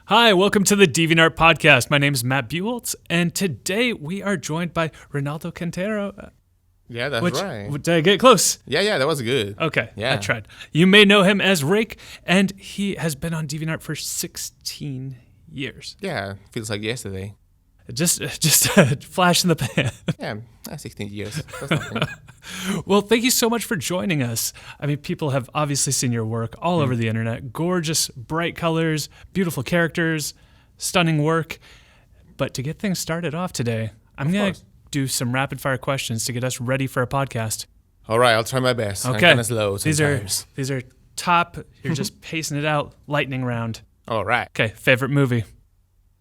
Hi, welcome to the DeviantArt podcast. My name is Matt Buholtz, and today we are joined by Reinaldo Quintero. Yeah, that's right. Did I get close? Yeah, that was good. Okay, Yeah. I tried. You may know him as REIQ, and he has been on DeviantArt for 16 years. Yeah, feels like yesterday. Just a flash in the pan. Yeah, 16 years. That's nothing. Well, thank you so much for joining us. I mean, people have obviously seen your work all over the internet. Gorgeous, bright colors, beautiful characters, stunning work. But to get things started off today, I'm going to do some rapid fire questions to get us ready for a podcast. All right, I'll try my best. Okay. I'm kind of slow sometimes. These are top. You're just pacing it out. Lightning round. All right. Okay, favorite movie?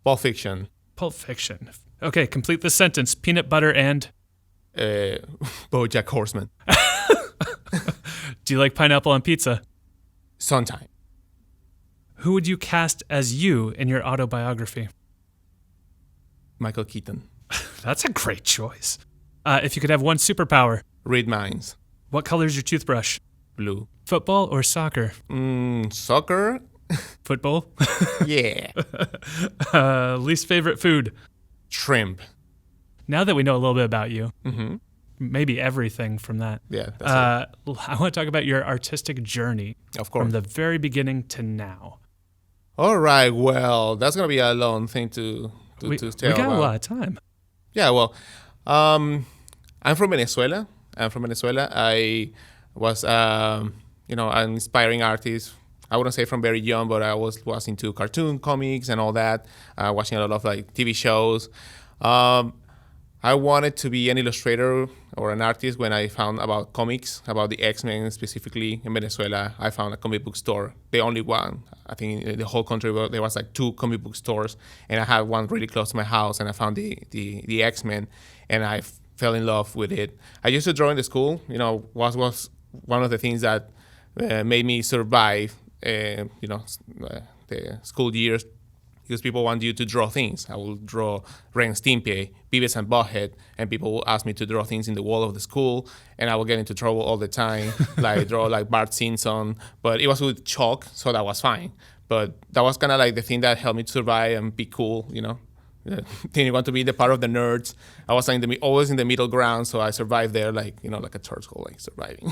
Pulp Fiction. Pulp Fiction. Okay, complete the sentence. Peanut butter and... BoJack Horseman. Do you like pineapple on pizza? Sometime. Who would you cast as you in your autobiography? Michael Keaton. That's a great choice. If you could have one superpower, Read minds. what color is your toothbrush? Blue. Football or soccer? Soccer. Football. Yeah. Least favorite food? Shrimp. Now that we know a little bit about you, maybe everything from that. Yeah, that's I want to talk about your artistic journey it. Of course. from the very beginning to now. All right, well, that's going to be a long thing to tell We got about. a lot of time. Yeah, well, I'm from Venezuela. I was, an inspiring artist. I wouldn't say from very young, but I was into cartoon comics and all that, watching a lot of like TV shows. I wanted to be an illustrator or an artist when I found about comics, about the X-Men specifically in Venezuela. I found a comic book store, the only one. I think in the whole country there was like 2 comic book stores, and I had one really close to my house, and I found the X-Men, and I fell in love with it. I used to draw in the school. Was one of the things that made me survive. The school years, because people want you to draw things. I will draw Ren and Stimpy, Beavis and Butthead, and people will ask me to draw things in the wall of the school, and I will get into trouble all the time, like draw like Bart Simpson, but it was with chalk, so that was fine. But that was kind of like the thing that helped me to survive and be cool, Didn't want to be the part of the nerds. I was always in the middle ground, so I survived there, like a turtle, like surviving,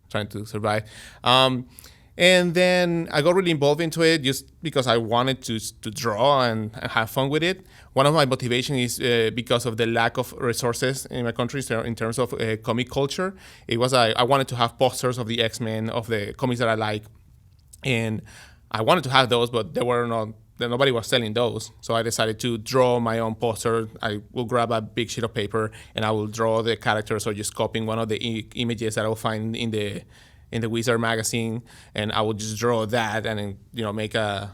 trying to survive. And then I got really involved into it just because I wanted to draw and have fun with it. One of my motivations is because of the lack of resources in my country in terms of comic culture. It was I wanted to have posters of the X-Men, of the comics that I like. And I wanted to have those, but nobody was selling those. So I decided to draw my own poster. I will grab a big sheet of paper and I will draw the characters, or just copying one of the images that I will find in the Wizard magazine, and I would just draw that and then make it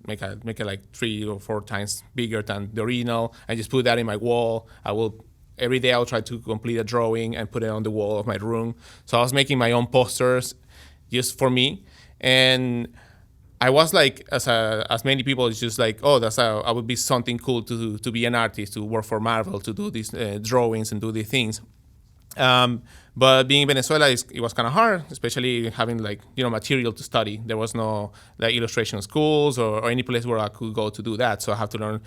like 3 or 4 times bigger than the original, and just put that in my wall. Every day I will try to complete a drawing and put it on the wall of my room. So I was making my own posters just for me, and I was like, as many people, it's just like, I would be something cool to be an artist, to work for Marvel, to do these drawings and do these things. But being in Venezuela, it was kind of hard, especially having material to study. There was no illustration schools or any place where I could go to do that. So I have to learn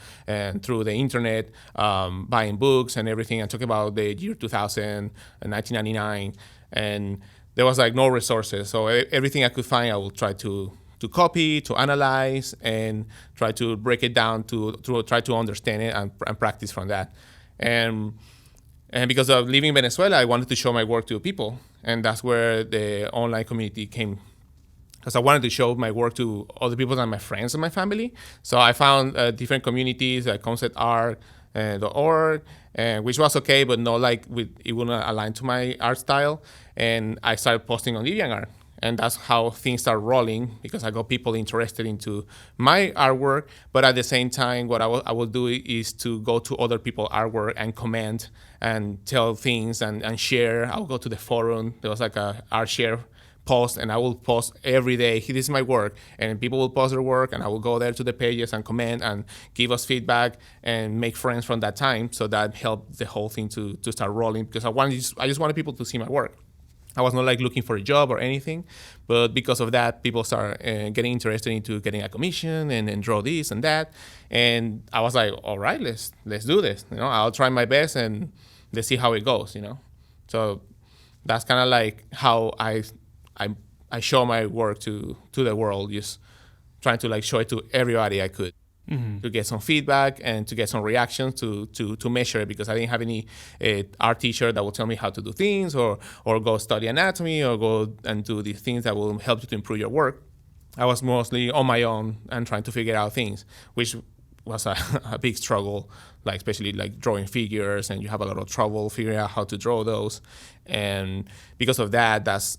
through the internet, buying books and everything. I'm talking about the year 2000, 1999, and there was no resources. So everything I could find, I would try to copy, to analyze, and try to break it down to try to understand it and practice from that. And because of living in Venezuela, I wanted to show my work to people. And that's where the online community came. Because I wanted to show my work to other people than my friends and my family. So I found different communities like conceptart.org, which was okay, but not it wouldn't align to my art style. And I started posting on DeviantArt. And that's how things start rolling, because I got people interested into my artwork. But at the same time, what I will do is to go to other people's artwork and comment and tell things and share. I will go to the forum. There was a art share post, and I will post every day, this is my work. And people will post their work, and I will go there to the pages and comment and give us feedback and make friends from that time. So that helped the whole thing to start rolling, because I just wanted people to see my work. I was not like looking for a job or anything, but because of that, people start getting interested into getting a commission and draw this and that, and I was like, all right, let's do this. I'll try my best and let's see how it goes. So that's kind of like how I show my work to the world, just trying to like show it to everybody I could. To get some feedback and to get some reactions to measure it, because I didn't have any art teacher that will tell me how to do things or go study anatomy or go and do these things that will help you to improve your work. I was mostly on my own and trying to figure out things, which was a big struggle, like especially like drawing figures, and you have a lot of trouble figuring out how to draw those. And because of that, that's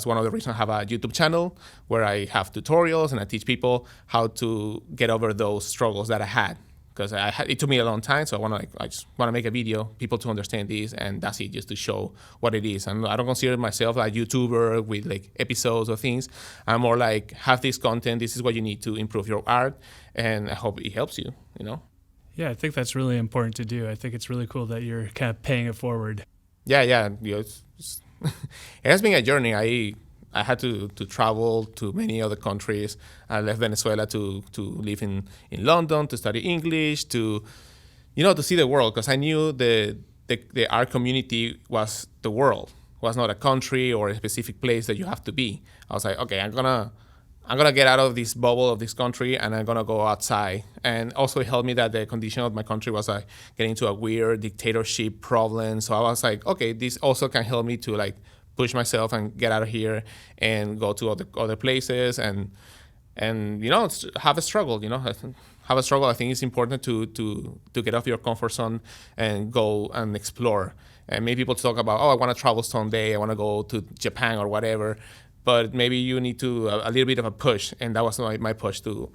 one of the reasons I have a YouTube channel where I have tutorials and I teach people how to get over those struggles that I had. Because it took me a long time, so I just want to make a video, people to understand this, and that's it, just to show what it is. And I don't consider myself a YouTuber with like episodes or things. I'm more like, have this content, this is what you need to improve your art, and I hope it helps you, Yeah, I think that's really important to do. I think it's really cool that you're kind of paying it forward. Yeah. It has been a journey. I had to travel to many other countries. I left Venezuela to live in London, to study English, to see the world, because I knew the art community was the world, was not a country or a specific place that you have to be. I was like, okay, I'm gonna get out of this bubble of this country, and I'm gonna go outside. And also it helped me that the condition of my country was like getting into a weird dictatorship problem. So I was like, okay, this also can help me to like push myself and get out of here and go to other places and have a struggle. Have a struggle. I think it's important to get off your comfort zone and go and explore. And many people talk about, I want to travel someday, I want to go to Japan or whatever. But maybe you need to a little bit of a push, and that was my push to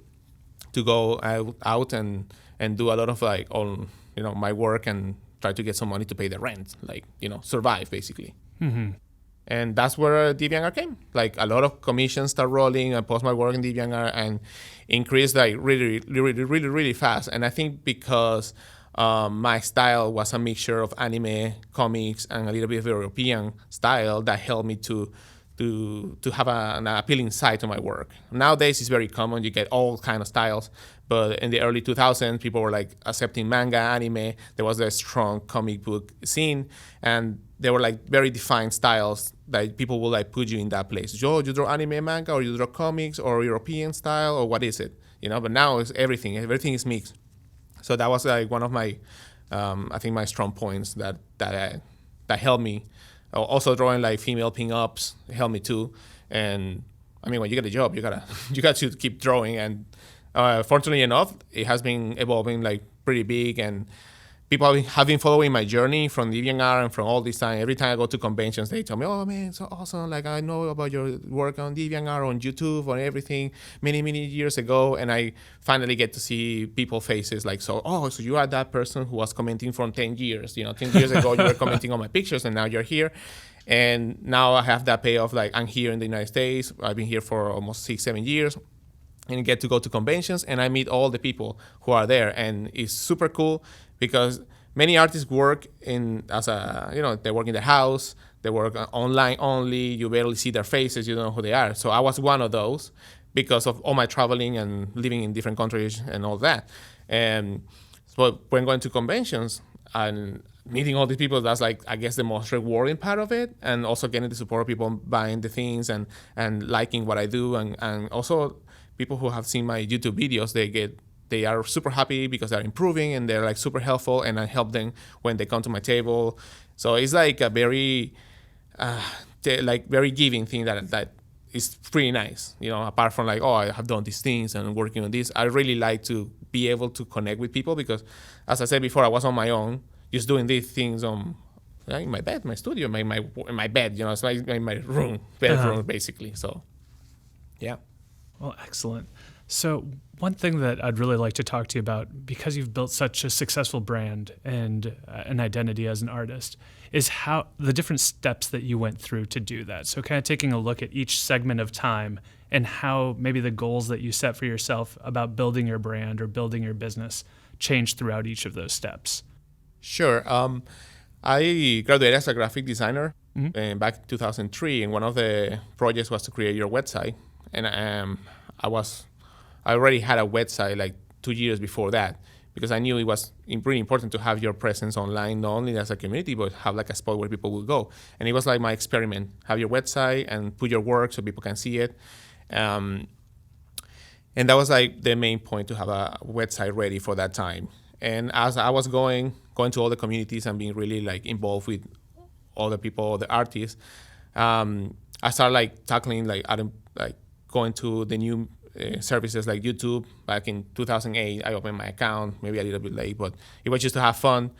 go out and do a lot of like my work and try to get some money to pay the rent, like survive basically. Mm-hmm. And that's where DeviantArt came. Like a lot of commissions start rolling. I post my work in DeviantArt and increased like really, really, really, really fast. And I think because my style was a mixture of anime, comics, and a little bit of European style, that helped me to have an appealing side to my work. Nowadays, it's very common. You get all kind of styles. But in the early 2000s, people were like accepting manga, anime. There was a strong comic book scene. And there were like very defined styles that people will like put you in that place. You draw anime, manga, or you draw comics, or European style, or what is it? But now it's everything. Everything is mixed. So that was like one of my, I think my strong points that helped me. Also drawing like female pin-ups helped me too. And I mean, when you get a job, you got to keep drawing. And fortunately enough, it has been evolving like pretty big. And people have been following my journey from DeviantArt and from all this time. Every time I go to conventions, they tell me, "Oh man, it's so awesome! Like I know about your work on DeviantArt, on YouTube, on everything many years ago." And I finally get to see people's faces, like, so you are that person who was commenting from 10 years. 10 years ago you were commenting on my pictures, and now you're here. And now I have that payoff. Like I'm here in the United States. I've been here for almost 6-7 years. And get to go to conventions, and I meet all the people who are there, and it's super cool because many artists work they work in the house, they work online only. You barely see their faces, you don't know who they are. So I was one of those because of all my traveling and living in different countries and all that. And so when going to conventions and meeting all these people, that's like, I guess, the most rewarding part of it, and also getting the support of people buying the things and liking what I do, and also people who have seen my YouTube videos, they are super happy because they're improving and they're like super helpful, and I help them when they come to my table. So it's like a very very giving thing that is pretty nice. Apart from like, I have done these things and working on this, I really like to be able to connect with people because, as I said before, I was on my own, just doing these things in my bed, my studio, in my bed. It's like in my bedroom, basically. So, yeah. Well, excellent. So one thing that I'd really like to talk to you about, because you've built such a successful brand and an identity as an artist, is how the different steps that you went through to do that. So kind of taking a look at each segment of time and how maybe the goals that you set for yourself about building your brand or building your business changed throughout each of those steps. Sure. I graduated as a graphic designer. back in 2003, and one of the projects was to create your website. And I already had a website like 2 years before that, because I knew it was really important to have your presence online, not only as a community, but have like a spot where people will go. And it was like my experiment: have your website and put your work so people can see it. And that was like the main point, to have a website ready for that time. And as I was going to all the communities and being really like involved with all the people, the artists, I started like tackling like going to the new services like YouTube. Back in 2008, I opened my account, maybe a little bit late, but it was just to have fun.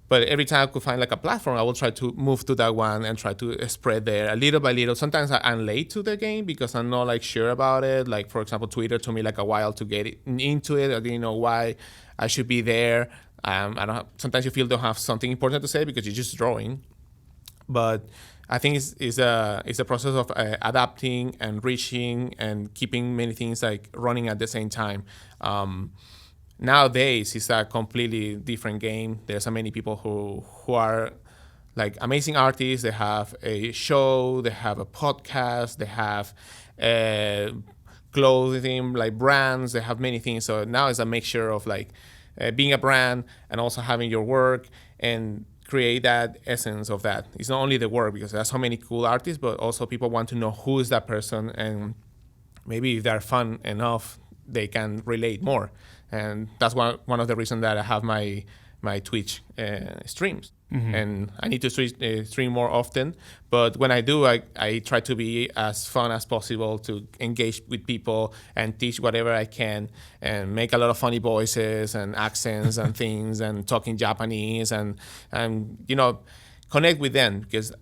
But every time I could find like a platform, I will try to move to that one and try to spread there little by little. Sometimes I'm late to the game because I'm not like sure about it. Like, for example, Twitter took me like a while to get into it. I didn't know why I should be there. Sometimes you feel don't have something important to say because you're just drawing. But I think it's a process of adapting and reaching and keeping many things like running at the same time. Nowadays, it's a completely different game. There's so many people who are like amazing artists. They have a show, they have a podcast, they have clothing, like brands, they have many things. So now it's a mixture of like being a brand and also having your work and create that essence of that. It's not only the work, because there's so many cool artists, but also people want to know who is that person, and maybe if they're fun enough, they can relate more. And that's one of the reasons that I have my Twitch streams. Mm-hmm. And I need to stream more often. But when I do, I try to be as fun as possible, to engage with people and teach whatever I can, and make a lot of funny voices and accents and things, and talking Japanese, and connect with them, because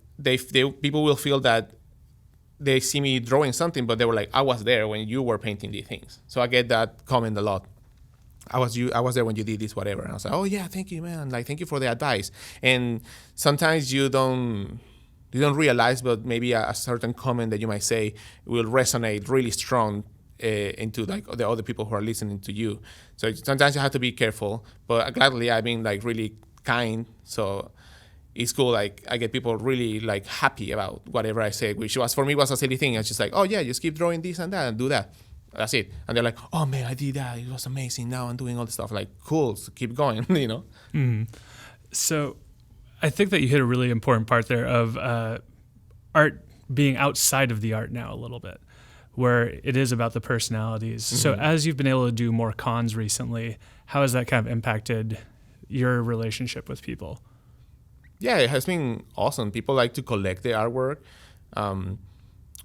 people will feel that they see me drawing something, but they were like, I was there when you were painting these things. So I get that comment a lot. I was there when you did this, whatever. And I was like, oh yeah, thank you, man. Like, thank you for the advice. And sometimes you don't realize, but maybe a certain comment that you might say will resonate really strong into like the other people who are listening to you. So sometimes you have to be careful. But gladly, I've been like really kind. So it's cool. Like, I get people really like happy about whatever I say, which was for me was a silly thing. I was just like, oh yeah, just keep drawing this and that and do that. That's it. And they're like, oh man, I did that. It was amazing. Now I'm doing all this stuff. Like, cool. So keep going, Mm-hmm. So I think that you hit a really important part there of art being outside of the art now a little bit, where it is about the personalities. Mm-hmm. So as you've been able to do more cons recently, how has that kind of impacted your relationship with people? Yeah, it has been awesome. People like to collect the artwork. And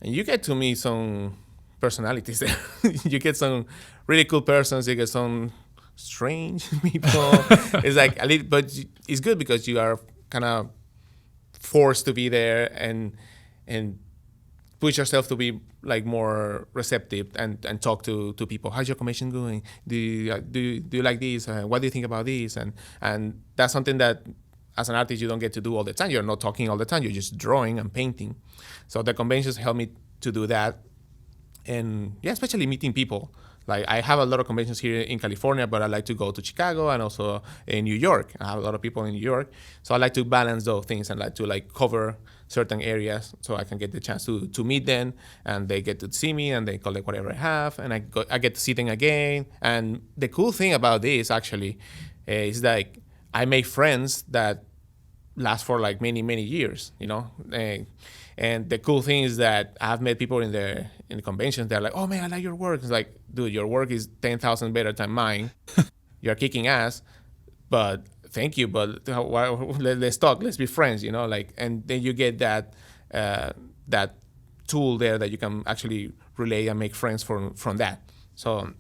you get to meet some personalities there. You get some really cool persons. You get some strange people. It's like a little, but it's good because you are kind of forced to be there and push yourself to be like more receptive and talk to people. How's your commission going? Do you like this? What do you think about this? And that's something that as an artist you don't get to do all the time. You're not talking all the time. You're just drawing and painting. So the conventions help me to do that. And yeah, especially meeting people. Like, I have a lot of conventions here in California, but I like to go to Chicago and also in New York. I have a lot of people in New York. So I like to balance those things and like to like cover certain areas so I can get the chance to meet them, and they get to see me and they collect whatever I have, and I get to see them again. And the cool thing about this actually is like I make friends that last for like many, many years, And the cool thing is that I've met people in the conventions. They're like, "Oh man, I like your work." It's like, dude, your work is 10,000 better than mine. You're kicking ass, but thank you. But let's talk. Let's be friends. And then you get that tool there that you can actually relay and make friends from that. So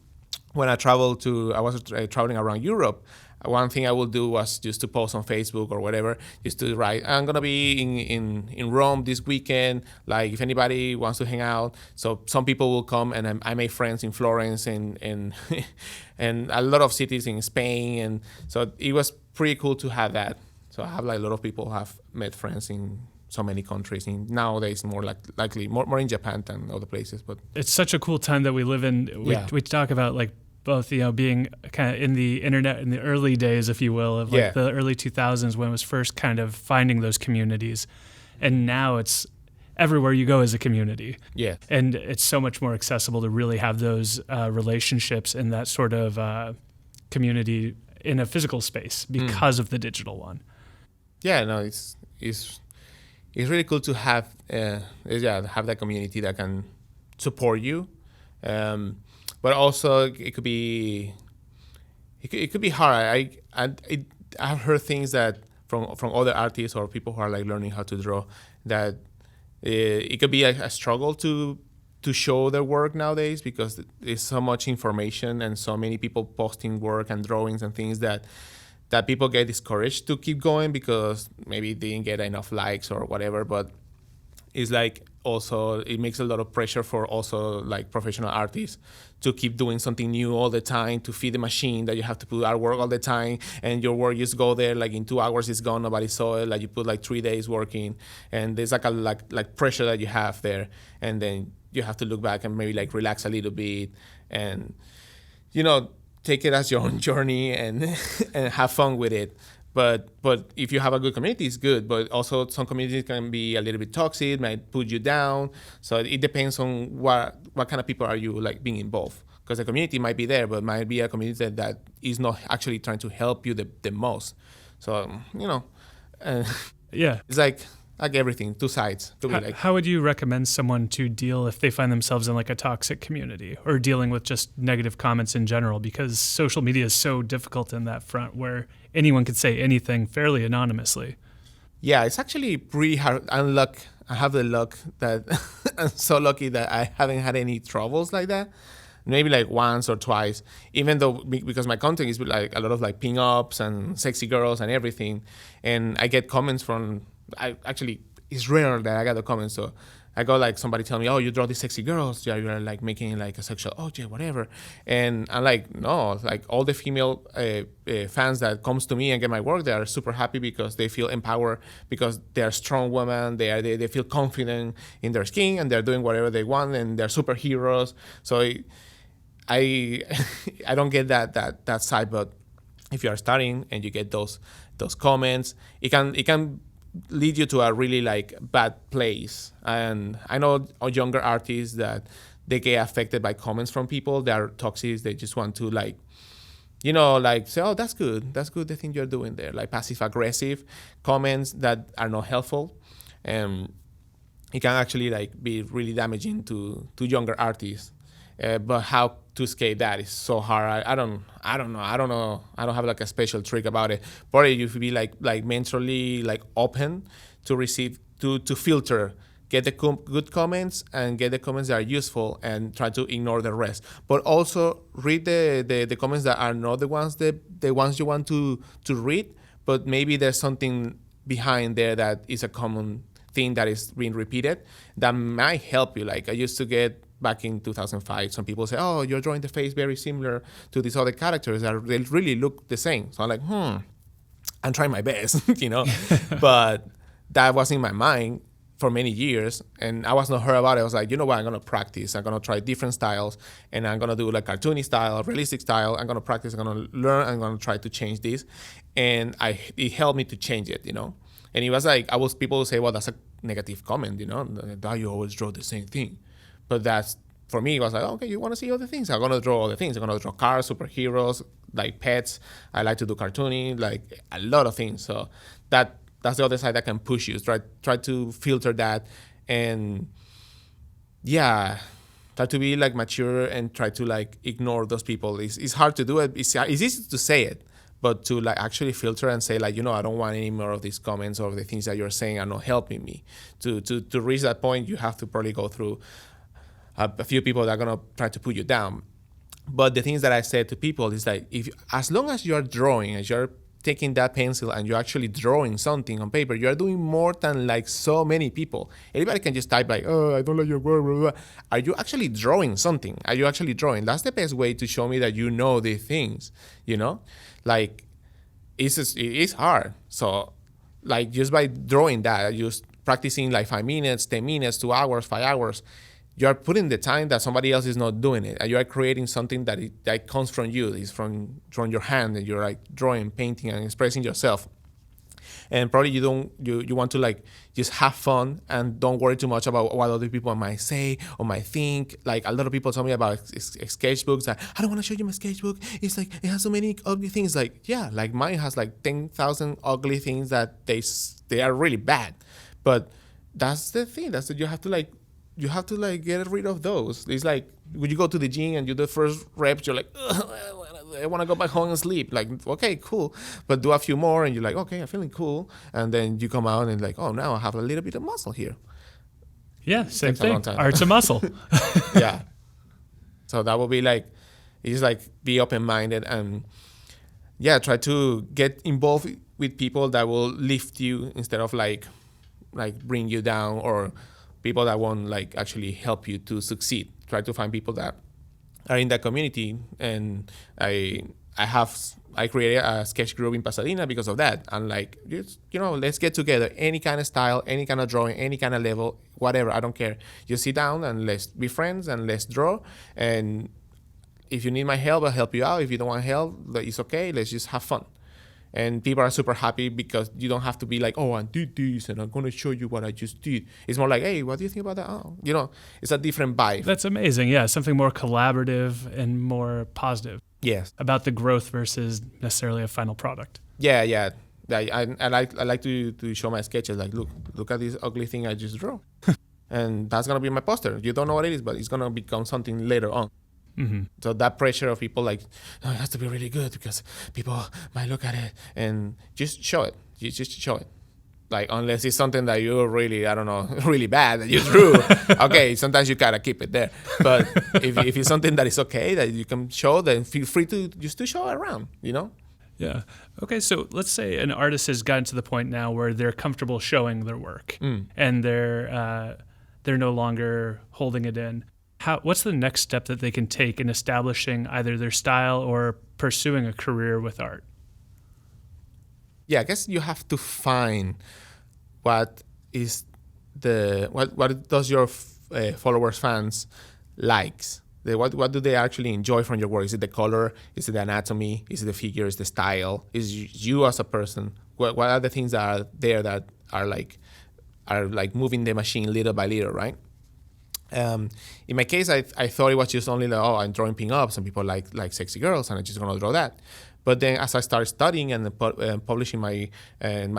when I was traveling around Europe. One thing I will do was just to post on Facebook or whatever, just to write, I'm going to be in Rome this weekend. Like, if anybody wants to hang out. So some people will come, and I made friends in Florence and and a lot of cities in Spain. And so it was pretty cool to have that. So I have like a lot of people who have met friends in so many countries. And nowadays, more likely more in Japan than other places. But it's such a cool time that we live in. We talk about like both, being kind of in the internet in the early days, if you will, of like the early 2000s when it was first kind of finding those communities. And now it's everywhere you go as a community. Yeah. And it's so much more accessible to really have those relationships and that sort of community in a physical space because of the digital one. Yeah, no, it's really cool to have have that community that can support you, but also it could be hard. I've heard things that from other artists or people who are like learning how to draw that it could be a struggle to show their work nowadays because there's so much information and so many people posting work and drawings and things that people get discouraged to keep going because maybe they didn't get enough likes or whatever. But it's like also it makes a lot of pressure for also like professional artists to keep doing something new all the time, to feed the machine that you have to put artwork all the time, and your work just go there like in 2 hours it's gone, nobody saw it. Like you put like 3 days working, and there's like a like pressure that you have there, and then you have to look back and maybe like relax a little bit and take it as your own journey and and have fun with it. But if you have a good community, it's good. But also some communities can be a little bit toxic, might put you down. So it depends on what kind of people are you like being involved. Because the community might be there, but might be a community that is not actually trying to help you the most. So Yeah. it's like everything, two sides. How would you recommend someone to deal if they find themselves in like a toxic community or dealing with just negative comments in general? Because social media is so difficult in that front where anyone could say anything fairly anonymously. Yeah, it's actually pretty hard. I have the luck that I'm so lucky that I haven't had any troubles like that. Maybe like once or twice, even though because my content is like a lot of like pin-ups and sexy girls and everything. And I get comments from, it's rare that I get the comments. So I got like somebody tell me, oh, you draw these sexy girls. Yeah, you're like making like a sexual object, whatever. And I'm like, no, like all the female fans that comes to me and get my work, they are super happy because they feel empowered because they are strong women. They feel confident in their skin and they're doing whatever they want and they're superheroes. So I don't get that side, but if you are starting and you get those comments, it can lead you to a really like bad place. And I know younger artists that they get affected by comments from people that are toxic. They just want to like say, oh, that's good the thing you're doing there, like passive aggressive comments that are not helpful. And it can actually like be really damaging to younger artists. But how to escape that is so hard. I don't know. I don't have like a special trick about it. But you should be like mentally like open to receive to filter, get the good comments and get the comments that are useful and try to ignore the rest. But also read the comments that are not the ones you want to read, but maybe there's something behind there that is a common thing that is being repeated that might help you. Like I used to get back in 2005, some people say, oh, you're drawing the face very similar to these other characters that they really look the same. So I'm like, I'm trying my best, but that was in my mind for many years and I was not heard about it. I was like, you know what, I'm going to practice. I'm going to try different styles and I'm going to do like cartoony style, realistic style. I'm going to practice, I'm going to learn, I'm going to try to change this. And it helped me to change it, And it was like, people would say, well, that's a negative comment, that you always draw the same thing. But that's, for me, it was like, okay, you want to see other things? I'm going to draw other things. I'm going to draw cars, superheroes, like pets. I like to do cartooning, like a lot of things. So that's the other side that can push you. Try to filter that and, yeah, try to be like mature and try to like ignore those people. It's hard to do it. It's easy to say it, but to like actually filter and say like, I don't want any more of these comments or the things that you're saying are not helping me. To reach that point, you have to probably go through a few people that are gonna try to put you down. But the things that I said to people is like, as long as you're drawing, as you're taking that pencil and you're actually drawing something on paper, you're doing more than like so many people. Anybody can just type like, oh, I don't like your work, blah, blah, blah. Are you actually drawing something? Are you actually drawing? That's the best way to show me that you know the things, Like, it's hard. So, like, just by drawing that, just practicing like 5 minutes, 10 minutes, 2 hours, 5 hours, you're putting the time that somebody else is not doing it, and you are creating something that comes from you. It's from your hand, and you're like drawing, painting, and expressing yourself. And probably you want to like just have fun and don't worry too much about what other people might say or might think. Like a lot of people tell me about sketchbooks that I don't want to show you my sketchbook. It's like it has so many ugly things. Like yeah, like mine has like 10,000 ugly things that they are really bad. But that's the thing. That's that you have to like get rid of those. It's like when you go to the gym and you do the first reps, you're like, I want to go back home and sleep. Like, okay, cool. But do a few more and you're like, okay, I'm feeling cool. And then you come out and like, oh, now I have a little bit of muscle here. Yeah, same thing. Art's a muscle. Yeah. So that will be like, it's like be open-minded and yeah, try to get involved with people that will lift you instead of like bring you down, or people that won't like actually help you to succeed. Try to find people that are in that community. And I created a sketch group in Pasadena because of that. And like, just, let's get together, any kind of style, any kind of drawing, any kind of level, whatever, I don't care. Just sit down and let's be friends and let's draw. And if you need my help, I'll help you out. If you don't want help, it's okay. Let's just have fun. And people are super happy because you don't have to be like, oh, I did this and I'm going to show you what I just did. It's more like, hey, what do you think about that? Oh, it's a different vibe. That's amazing. Yeah, something more collaborative and more positive. Yes. About the growth versus necessarily a final product. Yeah. I like to show my sketches. Like, look at this ugly thing I just drew. And that's going to be my poster. You don't know what it is, but it's going to become something later on. Mm-hmm. So that pressure of people like, it has to be really good because people might look at it, and just show it. You just show it. Like, unless it's something that you're really, I don't know, really bad that you drew. Okay, sometimes you gotta keep it there. But if it's something that is okay, that you can show, then feel free to just to show it around, Yeah. Okay, so let's say an artist has gotten to the point now where they're comfortable showing their work and they're no longer holding it in. What's the next step that they can take in establishing either their style or pursuing a career with art? Yeah, I guess you have to find what does your followers, fans likes. What do they actually enjoy from your work? Is it the color? Is it the anatomy? Is it the figure? Is the style? Is you as a person? What are the things that are there that are like moving the machine little by little, right? In my case, I thought it was just only like, oh, I'm drawing pin-ups and people like sexy girls and I'm just going to draw that. But then as I started studying and publishing my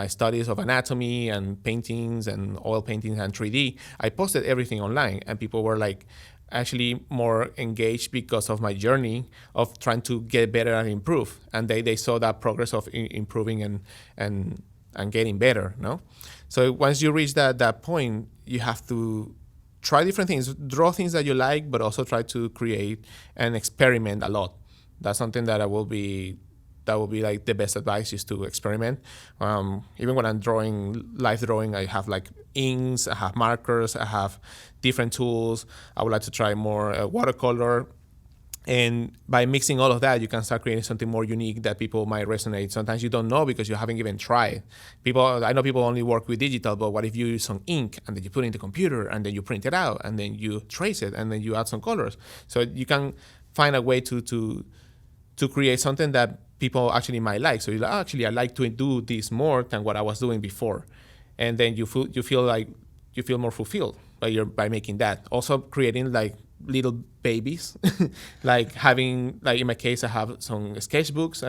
studies of anatomy and paintings and oil paintings and 3D, I posted everything online and people were like actually more engaged because of my journey of trying to get better and improve. And they saw that progress of improving and getting better, no? So once you reach that point, you have to try different things, draw things that you like, but also try to create and experiment a lot. That's something that will be like the best advice, is to experiment. Even when I'm live drawing, I have like inks, I have markers, I have different tools. I would like to try more watercolor. And by mixing all of that, you can start creating something more unique that people might resonate. Sometimes you don't know because you haven't even tried. I know people only work with digital, but what if you use some ink and then you put it in the computer and then you print it out and then you trace it and then you add some colors? So you can find a way to create something that people actually might like. So you're like, actually, I like to do this more than what I was doing before. And then you feel more fulfilled by making that. Also creating like little babies, like having, like in my case, I have some sketchbooks.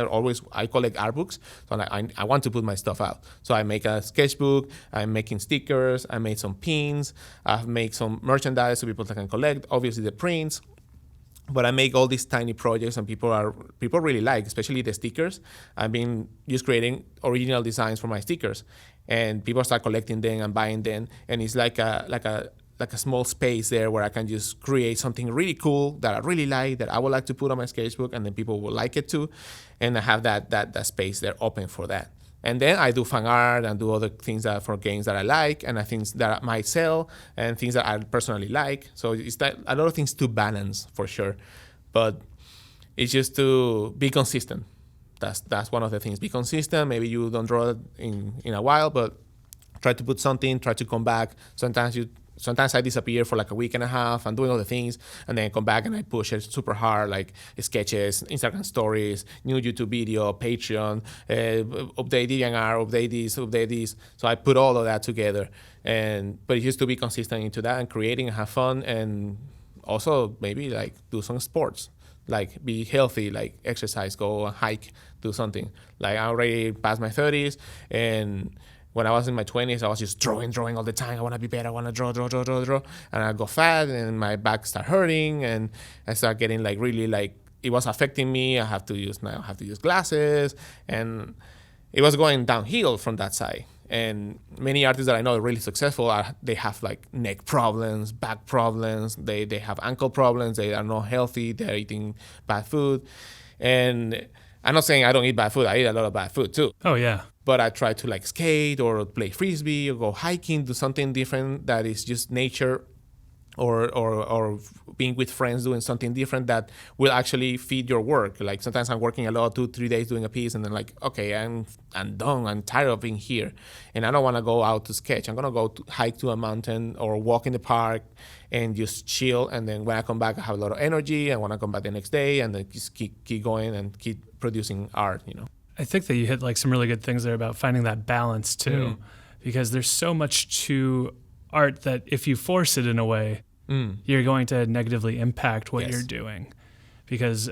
I collect art books, so I want to put my stuff out. So I make a sketchbook. I'm making stickers. I made some pins. I've made some merchandise so people can collect. Obviously the prints. But I make all these tiny projects, and people really like, especially the stickers. I've been just creating original designs for my stickers, and people start collecting them and buying them, and it's like a small space there where I can just create something really cool that I really like, that I would like to put on my sketchbook, and then people will like it too. And I have that space there open for that. And then I do fan art and do other things for games that I like, and things that I might sell, and things that I personally like. So it's a lot of things to balance for sure. But it's just to be consistent. That's one of the things. Be consistent. Maybe you don't draw in a while, but try to put something, try to come back. Sometimes sometimes I disappear for like a week and a half and doing all the things, and then I come back and I push it super hard, like sketches, Instagram stories, new YouTube video, Patreon, update DeviantArt, update this. So I put all of that together, but it used to be consistent into that and creating and have fun, and also maybe like do some sports, like be healthy, like exercise, go hike, do something. Like I already passed my 30s, and when I was in my 20s, I was just drawing all the time. I want to be better. I want to draw. And I got fat and my back started hurting. And I started getting like really like, it was affecting me. I have to use glasses. And it was going downhill from that side. And many artists that I know are really successful, they have like neck problems, back problems. They have ankle problems. They are not healthy. They're eating bad food. And I'm not saying I don't eat bad food. I eat a lot of bad food too. Oh, yeah. But I try to like skate or play frisbee or go hiking, do something different that is just nature, or being with friends doing something different that will actually feed your work. Like sometimes I'm working a lot, 2-3 days doing a piece, and then like, okay, I'm done. I'm tired of being here, and I don't want to go out to sketch. I'm gonna go to hike to a mountain or walk in the park and just chill. And then when I come back, I have a lot of energy. I want to come back the next day and then just keep going and keep producing art. I think that you hit like some really good things there about finding that balance too, because there's so much to art that if you force it in a way, you're going to negatively impact what you're doing, because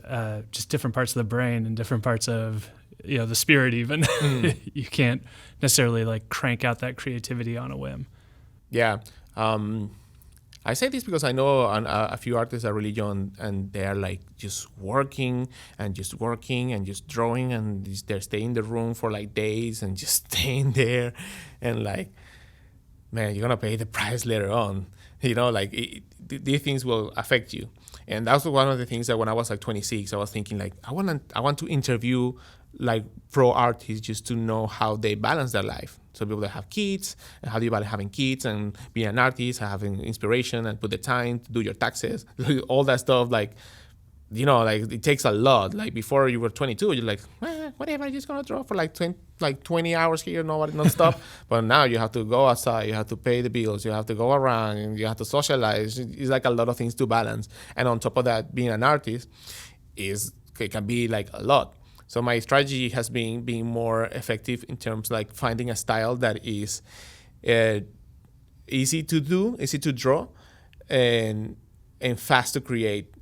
just different parts of the brain and different parts of the spirit even, you can't necessarily like crank out that creativity on a whim. Yeah. I say this because I know a few artists are really young and they're like just working and just drawing, and they're staying in the room for like days and just staying there, and like, man, you're gonna pay the price later on. Like these things will affect you. And that's one of the things that when I was like 26, I was thinking like, I want to interview like pro artists just to know how they balance their life. So people that have kids, and how do you balance having kids and being an artist, having inspiration and put the time to do your taxes, all that stuff. Like, like it takes a lot. Like before you were 22, you're like, whatever, I'm just gonna draw for like 20 hours here, non-stop. But now you have to go outside, you have to pay the bills, you have to go around, and you have to socialize. It's like a lot of things to balance. And on top of that, being an artist it can be like a lot. So my strategy has been being more effective in terms like finding a style that is easy to do, easy to draw, and fast to create.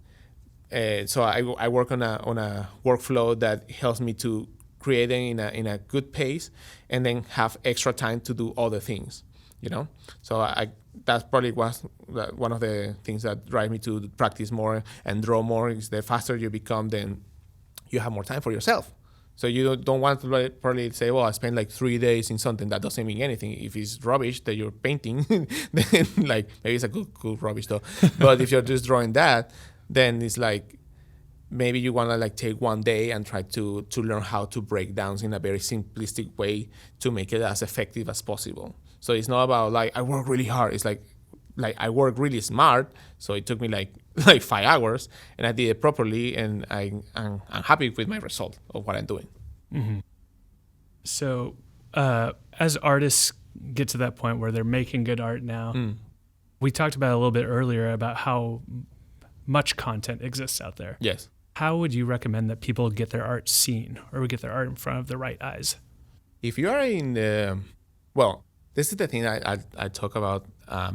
So I work on a workflow that helps me to create in a good pace, and then have extra time to do other things. So that's probably was one of the things that drive me to practice more and draw more. Is the faster you become, then you have more time for yourself. So you don't want to probably say, well, I spent like 3 days in something that doesn't mean anything. If it's rubbish that you're painting, then like maybe it's a good rubbish though. But if you're just drawing that, then it's like maybe you want to like take 1 day and try to learn how to break downs in a very simplistic way to make it as effective as possible. So it's not about like I work really hard. It's like I work really smart. So it took me like 5 hours, and I did it properly, and I'm happy with my result of what I'm doing. Mm-hmm. So as artists get to that point where they're making good art now, we talked about a little bit earlier about how much content exists out there. Yes. How would you recommend that people get their art seen, or get their art in front of the right eyes? If you are in the, well, this is the thing I talk about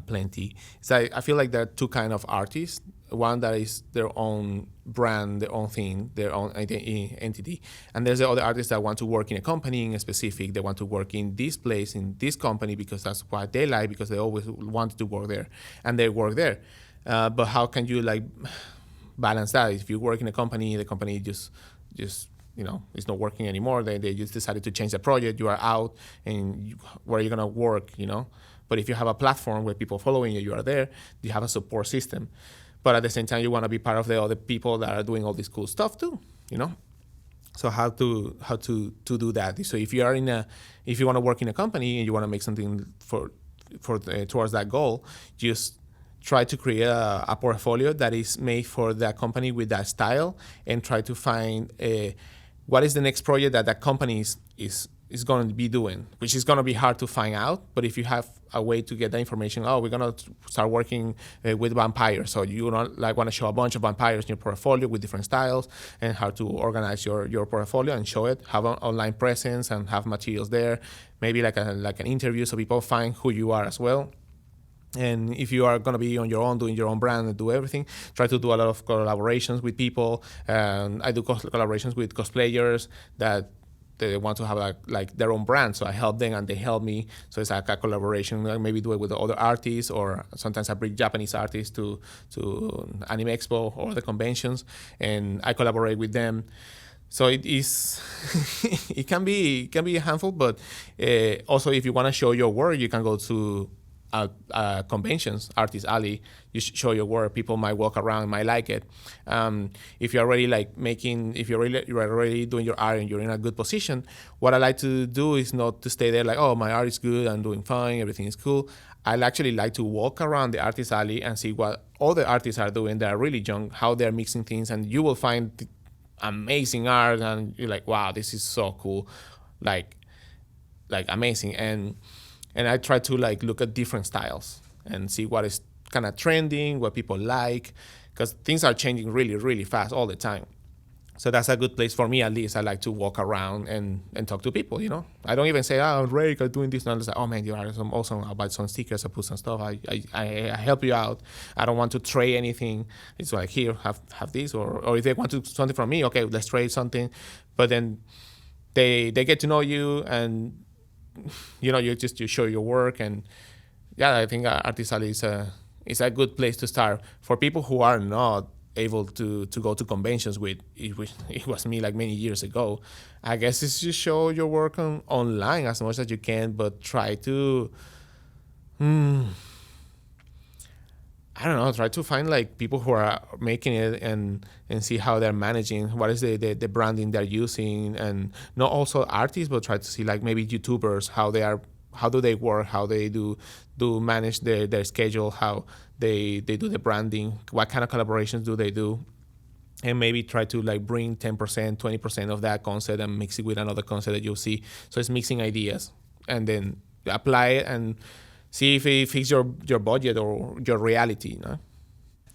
plenty. So I feel like there are two kind of artists. One that is their own brand, their own thing, their own entity. And there's the other artists that want to work in a company in a specific. They want to work in this place, in this company, because that's what they like, because they always wanted to work there, and they work there. But how can you like balance that? If you work in a company, the company just it's not working anymore. They just decided to change the project. You are out, and where are you gonna work? But if you have a platform where people following you, you are there. You have a support system. But at the same time, you want to be part of the other people that are doing all this cool stuff too. So how to do that? So if you want to work in a company and you want to make something towards that goal, just try to create a portfolio that is made for that company with that style, and try to find what is the next project that company is is going to be doing, which is going to be hard to find out. But if you have a way to get that information, we're going to start working with vampires. So you want to show a bunch of vampires in your portfolio with different styles, and how to organize your portfolio and show it, have an online presence and have materials there, maybe like an interview so people find who you are as well. And if you are going to be on your own, doing your own brand and do everything, try to do a lot of collaborations with people. I do collaborations with cosplayers that they want to have like their own brand. So I help them and they help me. So it's like a collaboration. Like maybe do it with other artists, or sometimes I bring Japanese artists to Anime Expo or the conventions, and I collaborate with them. So it is, it can be a handful, but also if you want to show your work, you can go to conventions, Artist Alley. You show your work. People might walk around, might like it. If you're already you're already doing your art and you're in a good position, what I like to do is not to stay there like, oh, my art is good, I'm doing fine, everything is cool. I actually like to walk around the Artist Alley and see what other artists are doing that are really young, how they're mixing things, and you will find amazing art, and you're like, wow, this is so cool, like amazing. And I try to like look at different styles and see what is kind of trending, what people like, because things are changing really, really fast all the time. So that's a good place for me, at least. I like to walk around and talk to people, you know. I don't even say, oh, REIQ, I'm doing this. And I'm just like, oh, man, you are awesome. I'll buy some stickers, I'll put some stuff. I help you out. I don't want to trade anything. It's like, here, have this. Or if they want something from me, okay, let's trade something. But then they get to know you, and you know, you show your work. And yeah, I think Artist Alley is a good place to start for people who are not able to go to conventions with. It was me like many years ago. I guess it's just show your work online as much as you can, but try to I don't know, try to find like people who are making it, and see how they're managing, what is the branding they're using, and not also artists, but try to see like maybe YouTubers, how do they work, how they do manage their schedule, how they do the branding, what kind of collaborations do they do, and maybe try to like bring 10%, 20% of that concept and mix it with another concept that you'll see. So it's mixing ideas, and then apply it and see if it fits your budget or your reality, you know?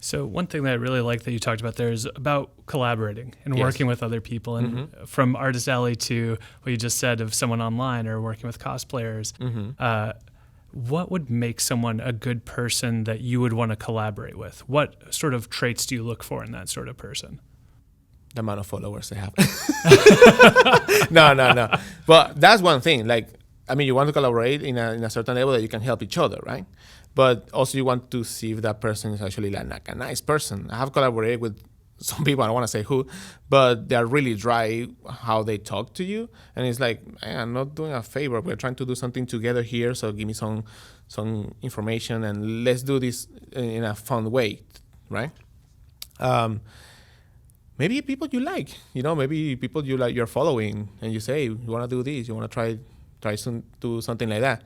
So one thing that I really like that you talked about there is about collaborating and working with other people. And from Artist Alley to what you just said of someone online or working with cosplayers, what would make someone a good person that you would want to collaborate with? What sort of traits do you look for in that sort of person? The amount of followers they have. No. But that's one thing. Like, I mean, you want to collaborate in a certain level that you can help each other, right? But also you want to see if that person is actually like a nice person. I have collaborated with some people, I don't want to say who, but they're really dry how they talk to you. And it's like, man, I'm not doing a favor. We're trying to do something together here. So give me some information and let's do this in a fun way, right? Maybe people you like, you know, maybe people you like, you're following, and you say, you want to do this, you want to try to do something like that.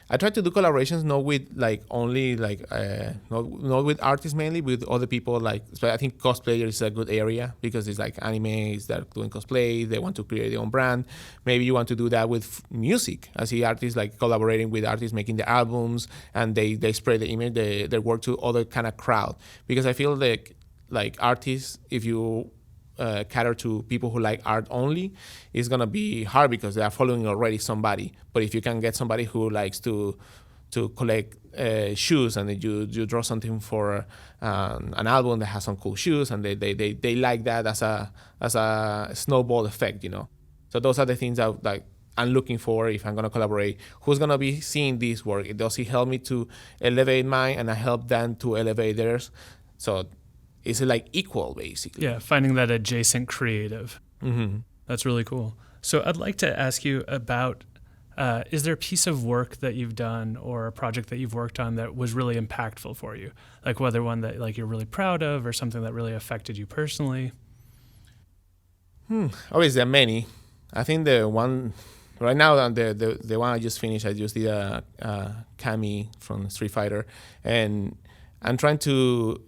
I try to do collaborations not with like only like not with artists mainly, with other people. Like, so I think cosplayers is a good area because it's like animes that are doing cosplay, they want to create their own brand. Maybe you want to do that with music. I see artists like collaborating with artists making the albums, and they spread the image, their work to other kind of crowd. Because I feel like artists, if you cater to people who like art only, it's gonna be hard because they are following already somebody. But if you can get somebody who likes to collect shoes, and then you draw something for an album that has some cool shoes, and they like that as a snowball effect, you know. So those are the things that like I'm looking for if I'm gonna collaborate. Who's gonna be seeing this work? Does he help me to elevate mine, and I help them to elevate theirs? So it's like equal, basically. Yeah, finding that adjacent creative. That's really cool. So I'd like to ask you about, is there a piece of work that you've done or a project that you've worked on that was really impactful for you? Like whether one that like you're really proud of or something that really affected you personally? Always there are many. I think the one right now, the one I just finished, I just did a Kami from Street Fighter, and I'm trying to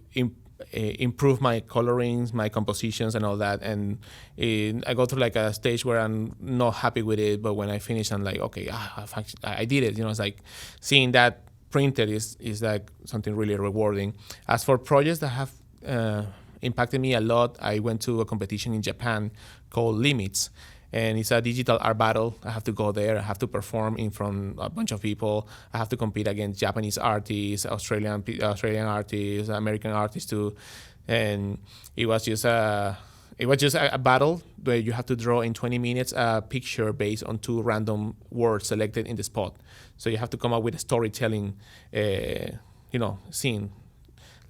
improve my colorings, my compositions, and all that. And I go through like a stage where I'm not happy with it, but when I finish, I'm like, okay, I did it. It's like seeing that printed is like something really rewarding. As for projects that have impacted me a lot, I went to a competition in Japan called Limits. And it's a digital art battle. I have to go there. I have to perform in front of a bunch of people. I have to compete against Japanese artists, Australian artists, American artists too. And it was just a battle where you have to draw in 20 minutes a picture based on 2 random words selected in the spot. So you have to come up with a storytelling, scene,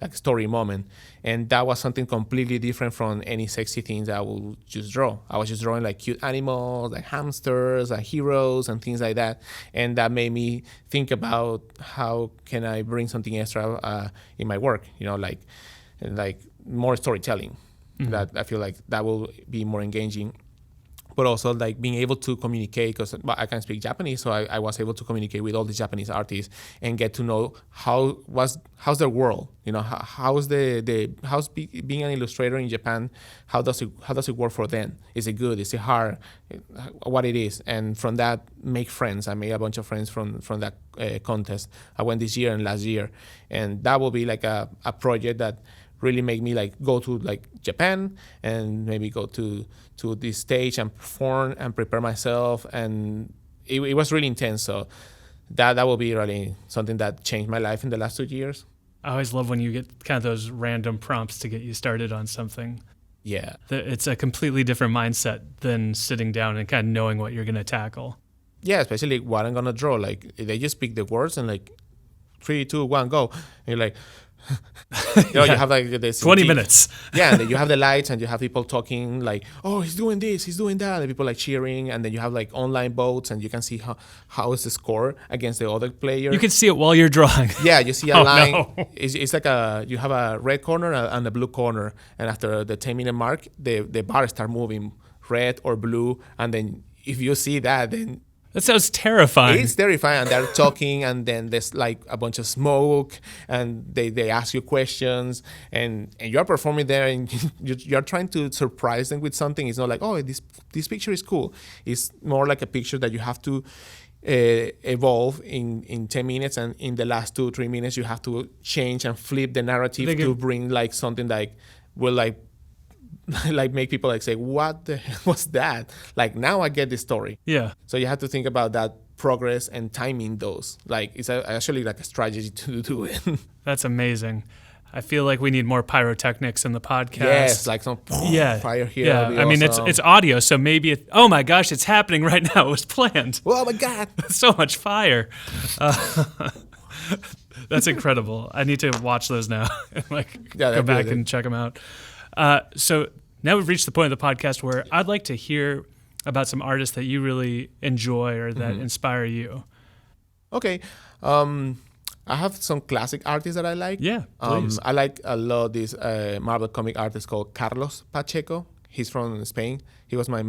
like story moment. And that was something completely different from any sexy things I would just draw. I was just drawing like cute animals, like hamsters, like heroes and things like that. And that made me think about how can I bring something extra in my work, like more storytelling. Mm-hmm. That I feel like that will be more engaging. But also like being able to communicate, because I can speak Japanese, so I was able to communicate with all the Japanese artists and get to know how's their world, how's being an illustrator in Japan, how does it work for them? Is it good? Is it hard? What it is? And from that, make friends. I made a bunch of friends from that contest. I went this year and last year, and that will be like a project that really make me like go to like Japan and maybe go to this stage and perform and prepare myself. And it was really intense. So that will be really something that changed my life in the last 2 years. I always love when you get kind of those random prompts to get you started on something. Yeah. It's a completely different mindset than sitting down and kind of knowing what you're going to tackle. Yeah, especially what I'm going to draw. Like they just pick the words and like 3, 2, 1, go. And you're like, yeah. You have like this 20 minutes. Yeah, and then you have the lights and you have people talking like, oh, he's doing this, he's doing that, and people like cheering, and then you have like online votes and you can see how is the score against the other player. You can see it while you're drawing. Yeah, you see a line. No. It's like you have a red corner and a blue corner, and after the 10-minute mark, the bar start moving red or blue, and then if you see that, then that sounds terrifying. It's terrifying, and they're talking, and then there's like a bunch of smoke, and they ask you questions, and you're performing there, and you're trying to surprise them with something. It's not like, oh, this picture is cool. It's more like a picture that you have to evolve in 10 minutes, and in the last 2-3 minutes, you have to change and flip the narrative to bring like something like will like make people like say, what the hell was that? Like now I get the story. Yeah. So you have to think about that progress and timing those. Like it's actually like a strategy to do it. That's amazing. I feel like we need more pyrotechnics in the podcast. Yes, like some fire here. Yeah, I mean it's audio, so maybe oh my gosh, it's happening right now. It was planned. Oh my God. So much fire. That's incredible. I need to watch those now. Go back and check them out. So now we've reached the point of the podcast where I'd like to hear about some artists that you really enjoy or that inspire you. Okay. I have some classic artists that I like. Yeah, please. I like a lot this Marvel comic artist called Carlos Pacheco. He's from Spain. He was my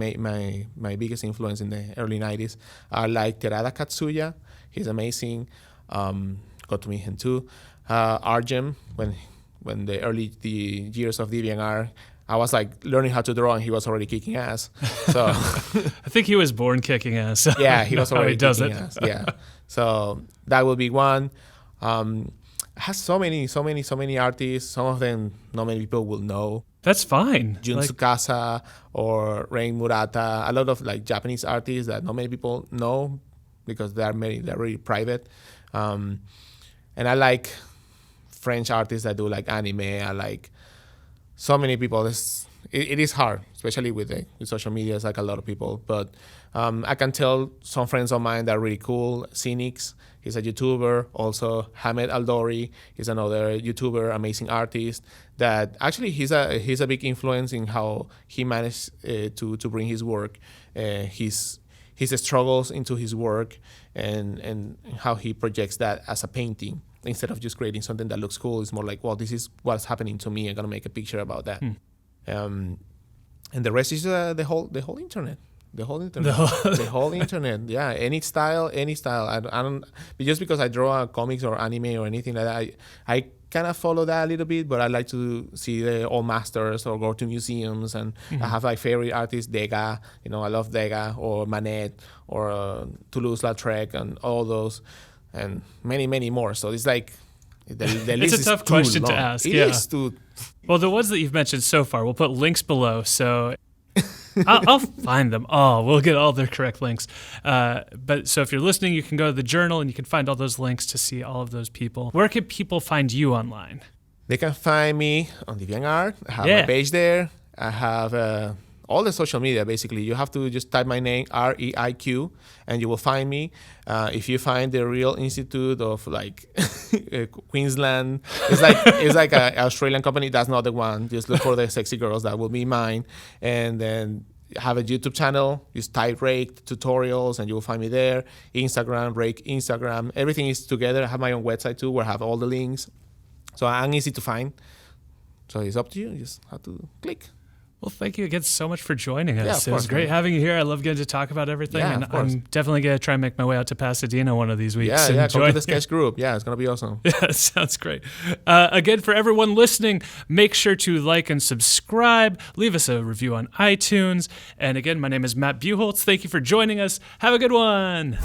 biggest influence in the early 90s. I like Terada Katsuya. He's amazing. Got to meet him too. Argem, when the years of DeviantArt, I was like learning how to draw and he was already kicking ass. So I think he was born kicking ass. Yeah, he was already kicking ass. Yeah. So that would be one. Has so many artists. Some of them not many people will know. That's fine. Jun Tsukasa or Murata. A lot of like Japanese artists that not many people know because they're really private. And I like French artists that do like anime. I like so many people. It is hard, especially with social media. It's like a lot of people, but I can tell some friends of mine that are really cool. Cynics, he's a YouTuber. Also, Hamed Aldori is another YouTuber, amazing artist. That actually he's a big influence in how he managed to bring his work, his struggles into his work, and how he projects that as a painting. Instead of just creating something that looks cool, it's more like, well, this is what's happening to me. I'm gonna make a picture about that. And the rest is the whole internet. The whole internet. The whole internet. Yeah, any style, any style. I don't just because I draw comics or anime or anything like that. I kind of follow that a little bit, but I like to see the old masters or go to museums. And I have my favorite artists, Degas. I love Degas or Manet or Toulouse-Lautrec and all those, and many, many more. So it's like the list It's a tough question to ask. It yeah. is too. Well, the ones that you've mentioned so far, we'll put links below. So I'll find them all. We'll get all their correct links. But so if you're listening, you can go to the journal and you can find all those links to see all of those people. Where can people find you online? They can find me on DeviantArt. I have my page there. I have all the social media, basically. You have to just type my name, REIQ, and you will find me. If you find the real institute of like Queensland, it's like an Australian company. That's not the one. Just look for the sexy girls. That will be mine. And then have a YouTube channel. Just type REIQ tutorials, and you will find me there. Instagram, REIQ Instagram. Everything is together. I have my own website too, where I have all the links. So I'm easy to find. So it's up to you. You just have to click. Well, thank you again so much for joining us. Yeah, of course, it was great having you here. I love getting to talk about everything. Yeah, and of course. I'm definitely going to try and make my way out to Pasadena one of these weeks. Yeah, and come to join the sketch group. Yeah, it's going to be awesome. Yeah, sounds great. Again, for everyone listening, make sure to like and subscribe. Leave us a review on iTunes. And again, my name is Matt Buchholz. Thank you for joining us. Have a good one.